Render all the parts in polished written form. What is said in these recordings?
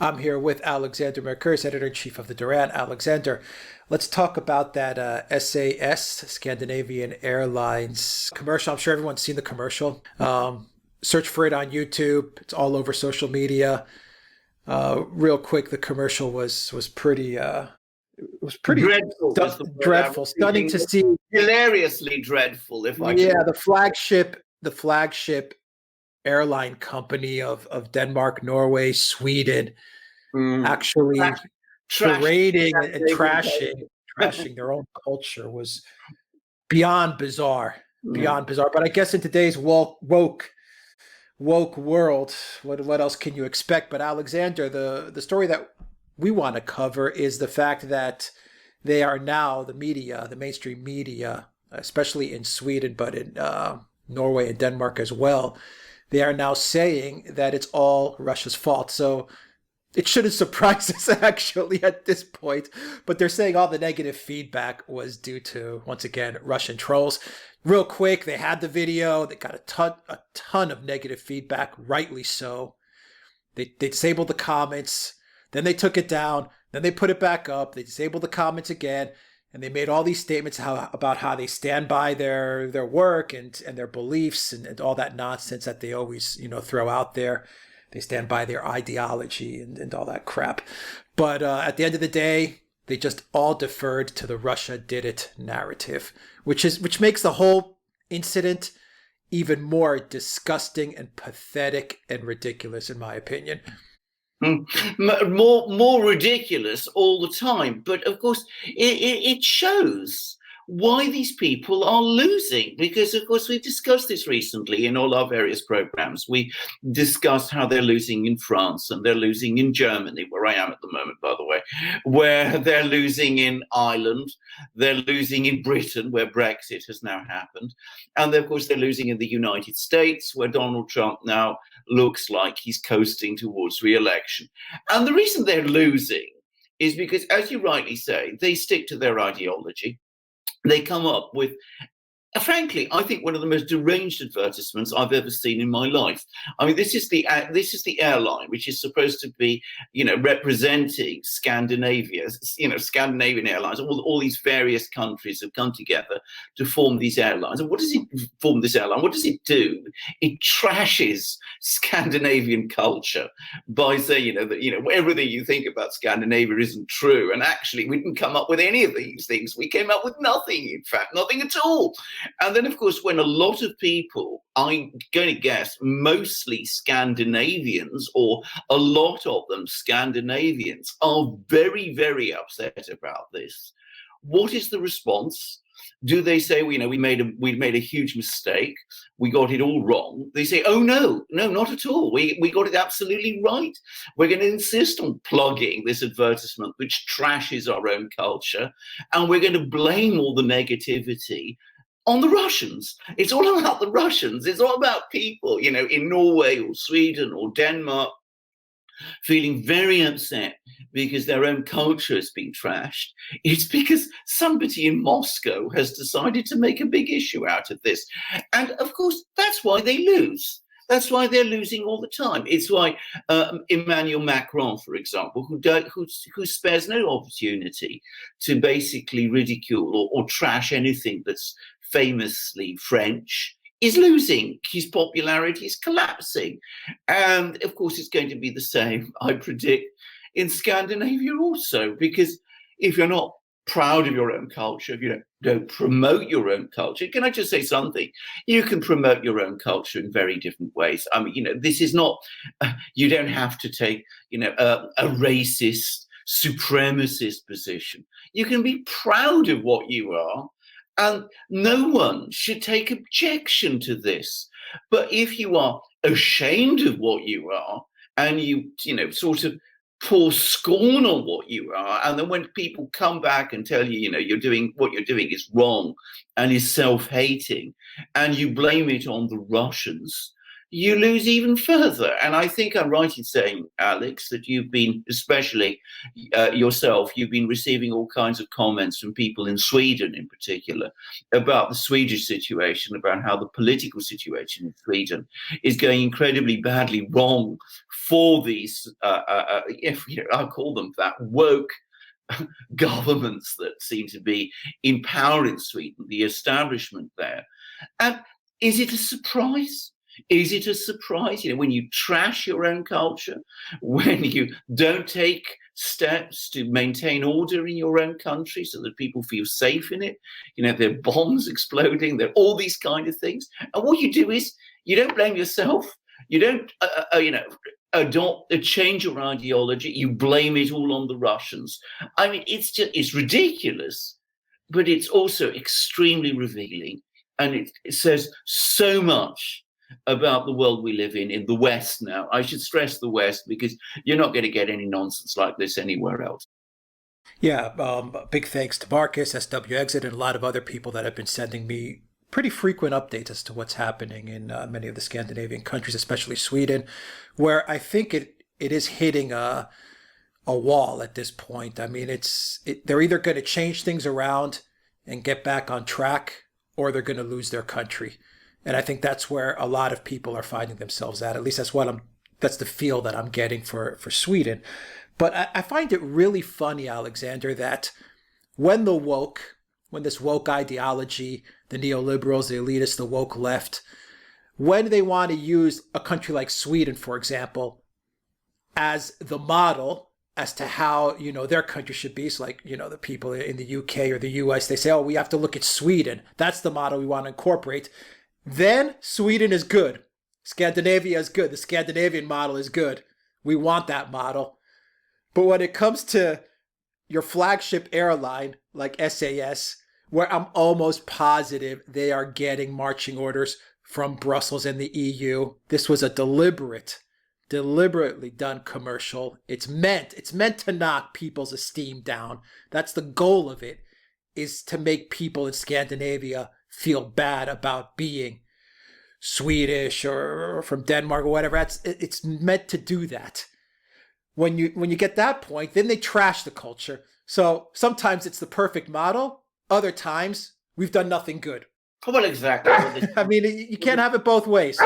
I'm here with Alexander Mercouris, editor-in-chief of the Duran. Alexander, let's talk about that SAS, Scandinavian Airlines commercial. I'm sure everyone's seen the commercial. Search for it on YouTube. It's all over social media. Real quick, the commercial was pretty Dreadful was the word I dreadful, was stunning thinking. to see. Hilariously dreadful, if I can. Yeah, the flagship airline company of Denmark, Norway, Sweden, actually Trash. parading and trashing their own culture was beyond bizarre, Mm. beyond bizarre. But I guess in today's woke world, what else can you expect? But Alexander, the story that we want to cover is the fact that they are now the media, the mainstream media, especially in Sweden, but in Norway and Denmark as well. They are now saying that it's all Russia's fault. So it shouldn't surprise us actually at this point, but they're saying all the negative feedback was due to, once again, Russian trolls. Real quick, they had the video. They got a ton of negative feedback, rightly so. They disabled the comments, then they took it down, then they put it back up. They disabled the comments again, and they made all these statements about how they stand by their work and their beliefs and all that nonsense that they always throw out there. They stand by their ideology and all that crap. But at the end of the day, they just all deferred to the Russia did it narrative, which makes the whole incident even more disgusting and pathetic and ridiculous, in my opinion. More ridiculous all the time. But of course, it shows why these people are losing, because of course we discussed this recently in all our various programs. We discussed how they're losing in France and they're losing in Germany, where I am at the moment, by the way, where they're losing in Ireland, they're losing in Britain, where Brexit has now happened, and of course they're losing in the United States, where Donald Trump now looks like he's coasting towards re-election. And the reason they're losing is because, as you rightly say, they stick to their ideology. They come up with, frankly, I think one of the most deranged advertisements I've ever seen in my life. I mean, this is the airline which is supposed to be, representing Scandinavia. Scandinavian Airlines. All these various countries have come together to form these airlines. And what does it form this airline? What does it do? It trashes Scandinavian culture by saying, that everything you think about Scandinavia isn't true. And actually, we didn't come up with any of these things. We came up with nothing. In fact, nothing at all. And then, of course, when a lot of people, I'm going to guess mostly Scandinavians, or a lot of them Scandinavians, are very, very upset about this, what is the response? Do they say, we made a huge mistake, we got it all wrong? They say, oh no, not at all. We got it absolutely right. We're going to insist on plugging this advertisement which trashes our own culture, and we're going to blame all the negativity on the Russians. It's all about the Russians. It's all about people, in Norway or Sweden or Denmark, feeling very upset because their own culture has been trashed. It's because somebody in Moscow has decided to make a big issue out of this. And of course, that's why they lose. That's why they're losing all the time. It's why Emmanuel Macron, for example, who spares no opportunity to basically ridicule or trash anything that's famously French, is losing. His popularity is collapsing. And of course, it's going to be the same, I predict, in Scandinavia also, because if you're not proud of your own culture, if you don't promote your own culture, can I just say something? You can promote your own culture in very different ways. I mean, this is not, you don't have to take, a racist, supremacist position. You can be proud of what you are, and no one should take objection to this. But if you are ashamed of what you are, and you sort of pour scorn on what you are, and then when people come back and tell you, what you're doing is wrong and is self-hating, and you blame it on the Russians, you lose even further. And I think I'm right in saying, Alex, that you've been, especially yourself, you've been receiving all kinds of comments from people in Sweden in particular about the Swedish situation, about how the political situation in Sweden is going incredibly badly wrong for these, if I call them that, woke governments that seem to be in power in Sweden, the establishment there. And is it a surprise? Is it a surprise, when you trash your own culture, when you don't take steps to maintain order in your own country so that people feel safe in it? There are bombs exploding, there are all these kind of things. And what you do is you don't blame yourself. You don't, change your ideology. You blame it all on the Russians. I mean, it's ridiculous, but it's also extremely revealing. And it says so much about the world we live in the West now. I should stress the West, because you're not going to get any nonsense like this anywhere else. Yeah, big thanks to Marcus, SW Exit, and a lot of other people that have been sending me pretty frequent updates as to what's happening in many of the Scandinavian countries, especially Sweden, where I think it is hitting a wall at this point. I mean, they're either going to change things around and get back on track, or they're going to lose their country. And I think that's where a lot of people are finding themselves at. At least that's the feel that I'm getting for Sweden. But I find it really funny, Alexander, that when this woke ideology, the neoliberals, the elitists, the woke left, when they want to use a country like Sweden, for example, as the model as to how, their country should be. So like, the people in the UK or the US, they say, oh, we have to look at Sweden. That's the model we want to incorporate. Then Sweden is good. Scandinavia is good. The Scandinavian model is good. We want that model. But when it comes to your flagship airline like SAS, where I'm almost positive they are getting marching orders from Brussels and the EU, this was a deliberately done commercial. It's meant to knock people's esteem down. That's the goal of it, is to make people in Scandinavia feel bad about being Swedish or from Denmark or whatever. It's meant to do that. When you get that point, then they trash the culture. So sometimes it's the perfect model. Other times we've done nothing good. Well, exactly. I mean, you can't have it both ways.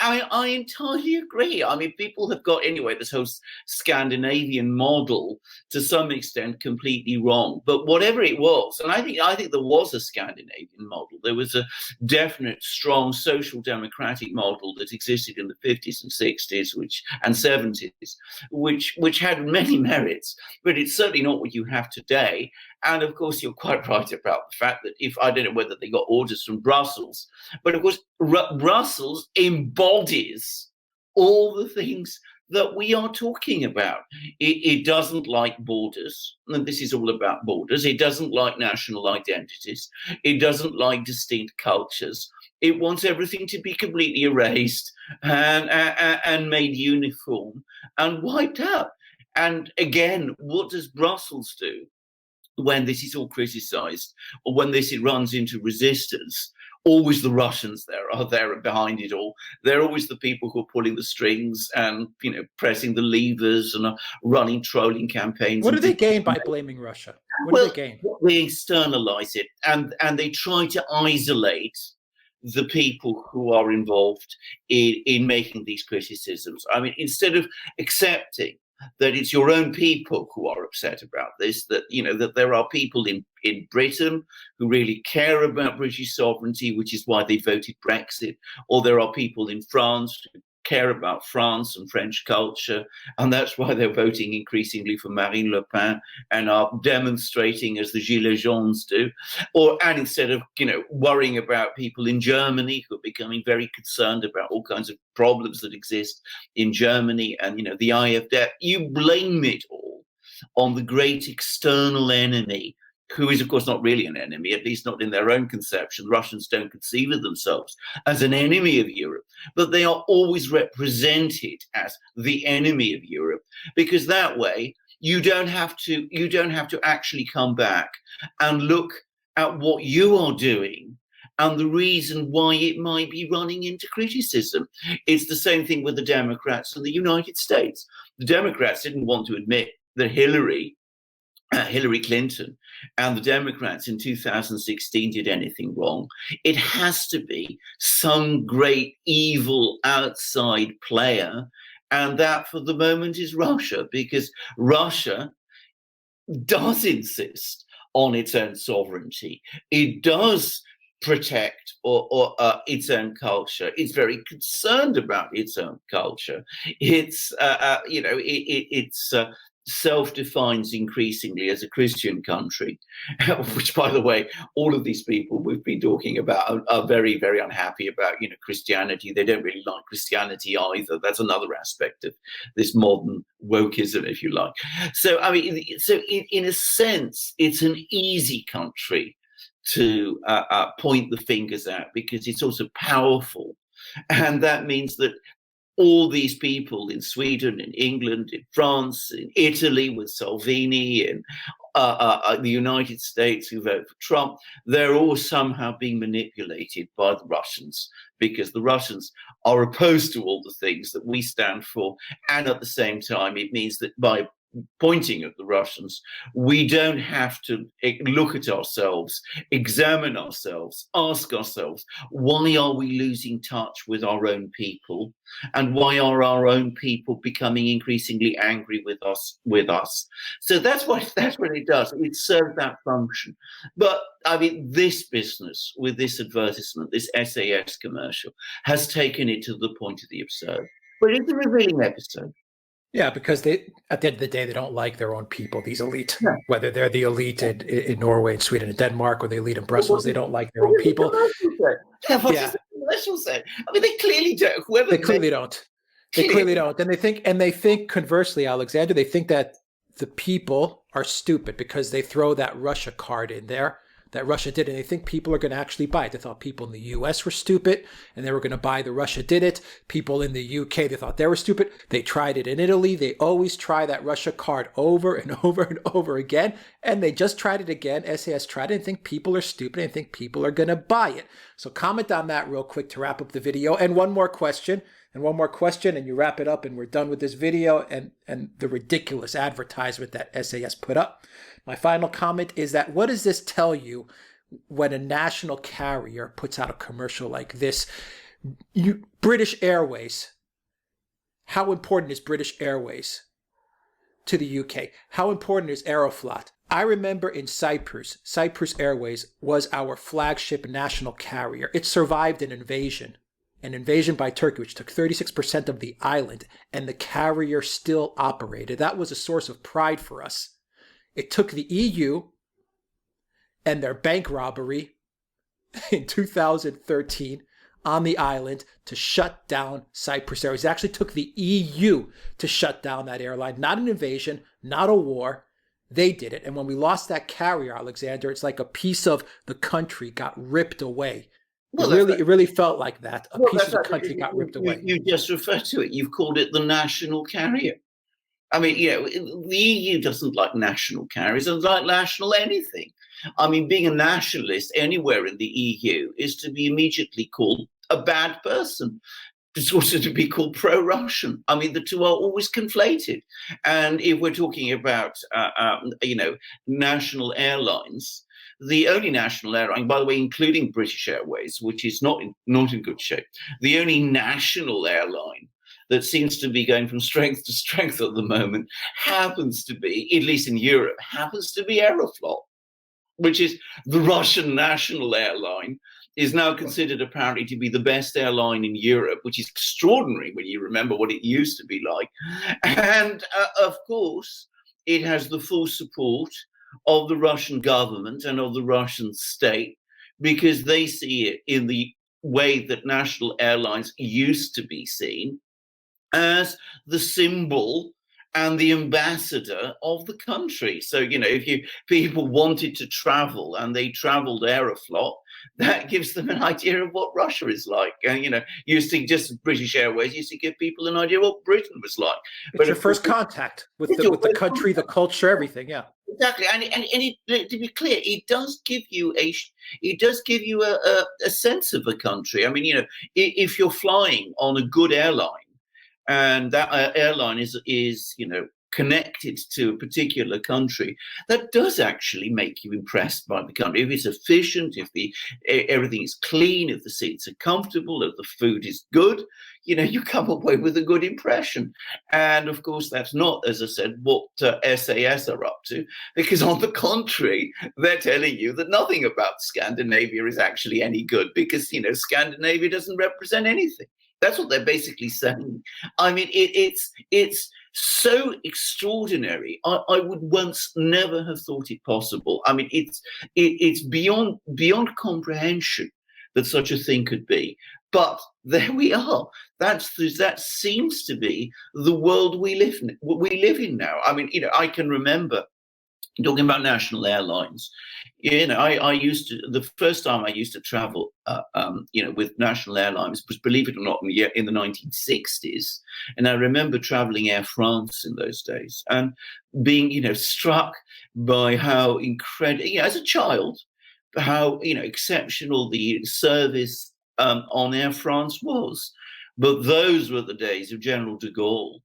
I entirely agree. I mean, people have got, anyway, this whole Scandinavian model to some extent completely wrong. But whatever it was, and I think there was a Scandinavian model. There was a definite, strong social democratic model that existed in the 50s and 60s and 70s, which had many merits, but it's certainly not what you have today. And of course, you're quite right about the fact that I don't know whether they got orders from Brussels, but of course, Brussels embodies all the things that we are talking about. It doesn't like borders, and this is all about borders. It doesn't like national identities. It doesn't like distinct cultures. It wants everything to be completely erased and made uniform and wiped out. And again, what does Brussels do when this is all criticized, or when this runs into resistance? Always the Russians are there behind it all. They're always the people who are pulling the strings and, pressing the levers and running trolling campaigns. What do they gain by blaming Russia? What do they gain? They externalize it, and they try to isolate the people who are involved in making these criticisms. I mean, instead of accepting that it's your own people who are upset about this, that that there are people in Britain who really care about British sovereignty, which is why they voted Brexit, or there are people in France who care about France and French culture, and that's why they're voting increasingly for Marine Le Pen and are demonstrating as the Gilets Jaunes do, and instead of worrying about people in Germany who are becoming very concerned about all kinds of problems that exist in Germany and the IFD, you blame it all on the great external enemy, who is, of course, not really an enemy, at least not in their own conception. The Russians don't conceive of themselves as an enemy of Europe, but they are always represented as the enemy of Europe, because that way you don't have to actually come back and look at what you are doing and the reason why it might be running into criticism. It's the same thing with the Democrats in the United States. The Democrats didn't want to admit that Hillary Clinton and the Democrats in 2016 did anything wrong. It has to be some great evil outside player, and that for the moment is Russia, because Russia does insist on its own sovereignty. It does protect or its own culture. It's very concerned about its own culture. It's it's self-defines increasingly as a Christian country, which, by the way, all of these people we've been talking about are very, very unhappy about, Christianity. They don't really like Christianity either. That's another aspect of this modern wokeism, if you like. So, in a sense, it's an easy country to point the fingers at, because it's also powerful. And that means that all these people in Sweden, in England, in France, in Italy with Salvini, in the United States who vote for Trump, they're all somehow being manipulated by the Russians, because the Russians are opposed to all the things that we stand for. And at the same time, it means that by pointing at the Russians, we don't have to look at ourselves, examine ourselves, ask ourselves, why are we losing touch with our own people? And why are our own people becoming increasingly angry with us? So that's what it does. It serves that function. But this business with this advertisement, this SAS commercial, has taken it to the point of the absurd. But it's a revealing episode. Yeah, because at the end of the day, they don't like their own people, these elite, whether they're the elite in Norway and Sweden and Denmark, or the elite in Brussels, they don't like their own people. Yeah. Say? They clearly don't. They clearly don't. They clearly don't. And they think conversely, Alexander, they think that the people are stupid because they throw that Russia card in there that Russia did, and they think people are going to actually buy it. They thought people in the US were stupid, and they were going to buy the Russia did it. People in the UK, they thought they were stupid. They tried it in Italy. They always try that Russia card over and over and over again, and they just tried it again. SAS tried it and think people are stupid and think people are going to buy it. So comment on that real quick to wrap up the video. And one more question, and you wrap it up, and we're done with this video and the ridiculous advertisement that SAS put up. My final comment is that, what does this tell you when a national carrier puts out a commercial like this? British Airways, how important is British Airways to the UK? How important is Aeroflot? I remember in Cyprus Airways was our flagship national carrier. It survived an invasion by Turkey, which took 36% of the island, and the carrier still operated. That was a source of pride for us. It took the EU and their bank robbery in 2013 on the island to shut down Cyprus Airways. It actually took the EU to shut down that airline. Not an invasion, not a war. They did it. And when we lost that carrier, Alexander, it's like a piece of the country got ripped away. Well, it really felt like that. A piece of the country got ripped away. You just referred to it. You've called it the national carrier. The EU doesn't like national carriers, doesn't like national anything. Being a nationalist anywhere in the EU is to be immediately called a bad person. It's also to be called pro-Russian. The two are always conflated. And if we're talking about, national airlines, the only national airline, by the way, including British Airways, which is not in good shape, the only national airline that seems to be going from strength to strength at the moment happens to be, at least in Europe, Aeroflot, which is the Russian national airline, is now considered apparently to be the best airline in Europe, which is extraordinary when you remember what it used to be like. And of course, it has the full support of the Russian government and of the Russian state, because they see it in the way that national airlines used to be seen, as the symbol and the ambassador of the country. So, if people wanted to travel and they traveled Aeroflot, that gives them an idea of what Russia is like. And, used to just British Airways used to give people an idea of what Britain was like. It's your first contact with the country, the culture, everything. Yeah. Exactly, to be clear, it does give you a sense of a country. I mean, if you're flying on a good airline, and that airline is connected to a particular country, that does actually make you impressed by the country. If it's efficient, if everything is clean, if the seats are comfortable, if the food is good, you come away with a good impression. And of course, that's not, as I said, what SAS are up to, because on the contrary, they're telling you that nothing about Scandinavia is actually any good, because Scandinavia doesn't represent anything. That's what they're basically saying. I mean, it's so extraordinary. I would once never have thought it possible. I mean, it's beyond comprehension that such a thing could be. But there we are. That seems to be the world we live in now. I mean, I can remember talking about national airlines. I used to, the first time I used to travel, with national airlines was, believe it or not, in the 1960s. And I remember traveling Air France in those days and being, struck by how incredible, as a child, how, exceptional the service on Air France was. But those were the days of General de Gaulle,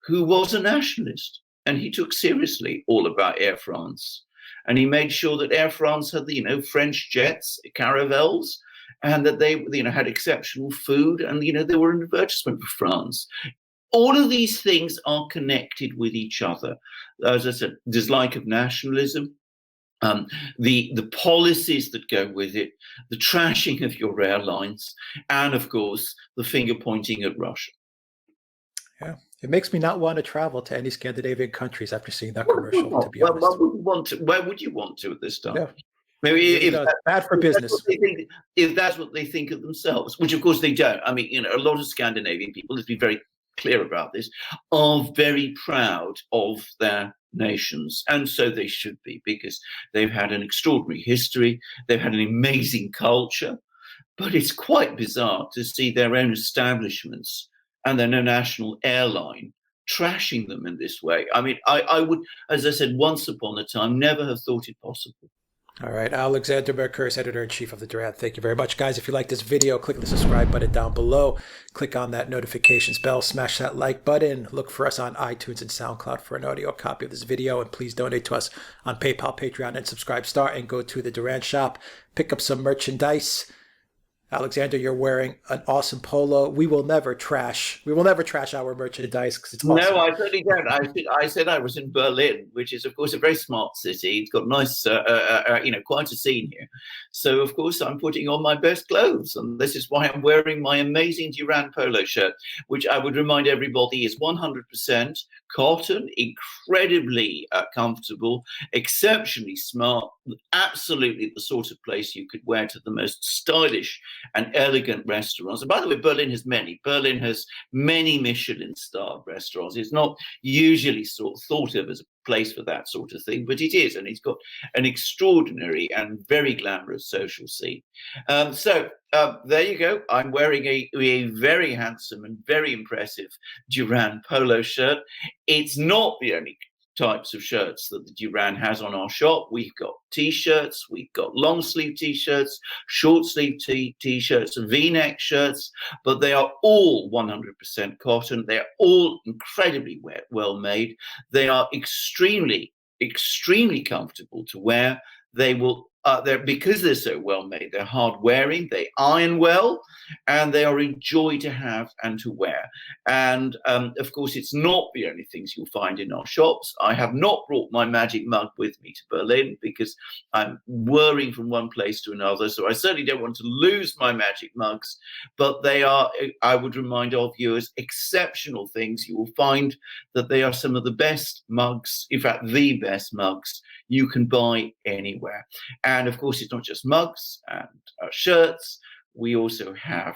who was a nationalist. And he took seriously all about Air France. And he made sure that Air France had the, French jets, caravels, and that they, had exceptional food, and, they were an advertisement for France. All of these things are connected with each other. As I said, dislike of nationalism, the policies that go with it, the trashing of your airlines, and of course, the finger pointing at Russia. Yeah. It makes me not want to travel to any Scandinavian countries after seeing that commercial, to be Well, honest. where would you want to at this time? Yeah. Maybe if bad for business. If that's what they think of themselves, which of course they don't. I mean, a lot of Scandinavian people, let's be very clear about this, are very proud of their nations. And so they should be, because they've had an extraordinary history. They've had an amazing culture. But it's quite bizarre to see their own establishments and then a national airline trashing them in this way. I mean, I would, as I said, once upon a time, never have thought it possible. All right, Alexander Mercouris, editor-in-chief of the Duran. Thank you very much, guys. If you like this video, click the subscribe button down below. Click on that notifications bell, smash that like button. Look for us on iTunes and Soundcloud for an audio copy of this video. And please donate to us on PayPal, Patreon, and Subscribe Star. And go to the Duran shop, pick up some merchandise. Alexander, you're wearing an awesome polo. We will never trash our merchandise because it's awesome. No, I certainly don't. I said I was in Berlin, which is, of course, a very smart city. It's got nice, quite a scene here. So, of course, I'm putting on my best clothes. And this is why I'm wearing my amazing Duran polo shirt, which I would remind everybody is 100% cotton, incredibly comfortable, exceptionally smart, absolutely the sort of place you could wear to the most stylish and elegant restaurants. And by the way, Berlin has many. Berlin has many Michelin-starred restaurants. It's not usually thought of as a place for that sort of thing, but it is, and it's got an extraordinary and very glamorous social scene. So there you go. I'm wearing a very handsome and very impressive Duran polo shirt. It's not the only types of shirts that the Duran has on our shop. We've got t-shirts, we've got long sleeve t-shirts, short sleeve t-shirts, v-neck shirts, but they are all 100% cotton. They're all incredibly well made. They are extremely comfortable to wear. They will because they're so well made, they're hard wearing, they iron well, and they are a joy to have and to wear. And of course, it's not the only things you'll find in our shops. I have not brought my magic mug with me to Berlin because I'm whirring from one place to another. So I certainly don't want to lose my magic mugs, but they are, I would remind our viewers, exceptional things. You will find that they are some of the best mugs, in fact, the best mugs you can buy anywhere. And of course, it's not just mugs and shirts. We also have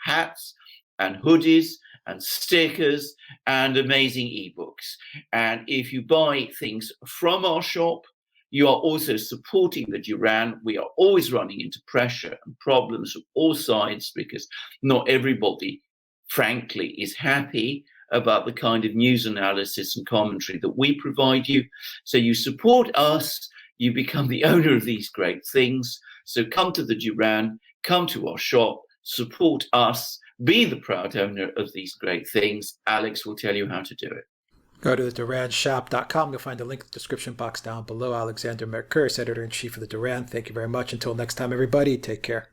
hats and hoodies and stickers and amazing ebooks. And if you buy things from our shop, you are also supporting the Duran. We are always running into pressure and problems from all sides because not everybody, frankly, is happy about the kind of news analysis and commentary that we provide you. So you support us, you become the owner of these great things. So come to the Duran, come to our shop, support us, be the proud owner of these great things. Alex will tell you how to do it. Go to the duranshop.com. You'll find a link in the description box down below. Alexander Mercouris, Editor-in-Chief of the Duran. Thank you very much. Until next time, everybody, take care.